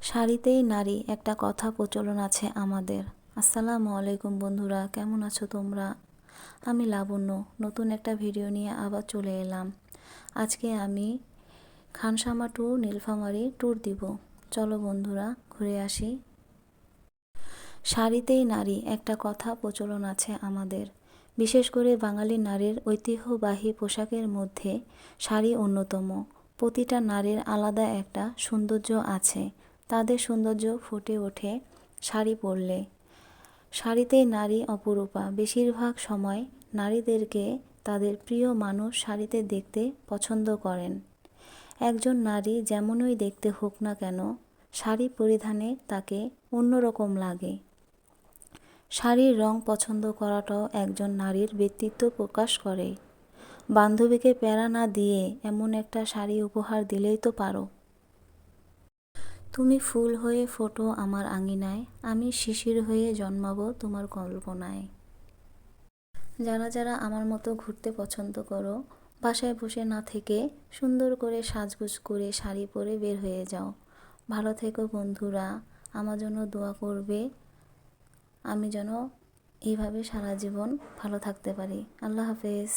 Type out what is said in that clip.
শাড়িতেই নারী একটা কথা প্রচলন আছে আমাদের। আসসালামু আলাইকুম বন্ধুরা, কেমন আছো তোমরা? আমি লাবণ্য নতুন একটা ভিডিও নিয়ে আবার চলে এলাম। আজকে আমি খানসামা টু নীলফামারী ট্যুর দিব। চলো বন্ধুরা ঘুরে আসি। শাড়িতেই নারী একটা কথা প্রচলন আছে আমাদের। বিশেষ করে বাঙালি নারীর ঐতিহ্যবাহী পোশাকের মধ্যে শাড়ি অন্যতম। প্রতিটা নারীর আলাদা একটা সৌন্দর্য আছে। তাদের সৌন্দর্য ফুটে ওঠে শাড়ি পরলে। শাড়িতেই নারী অপরূপা। বেশিরভাগ সময় নারীদেরকে তাদের প্রিয় মানুষ শাড়িতে দেখতে পছন্দ করেন। একজন নারী যেমনই দেখতে হোক না কেন, শাড়ি পরিধানে তাকে অন্যরকম লাগে। শাড়ির রং পছন্দ করাটাও একজন নারীর ব্যক্তিত্ব প্রকাশ করে। বান্ধবীকে প্যারা না দিয়ে এমন একটা শাড়ি উপহার দিলেই তো পারো। তুমি ফুল হয়ে ফোটো আমার আঙিনায়, আমি শিশির হয়ে জন্মাবো তোমার কল্পনায়। যারা যারা আমার মতো ঘুরতে পছন্দ করো, বাসায় বসে না থেকে সুন্দর করে সাজগোজ করে শাড়ি পরে বের হয়ে যাও। ভালো থেকো বন্ধুরা, আমার জন্য দোয়া করবে। আমি যেন এইভাবে সারা জীবন ভালো থাকতে পারি। আল্লাহ হাফেজ।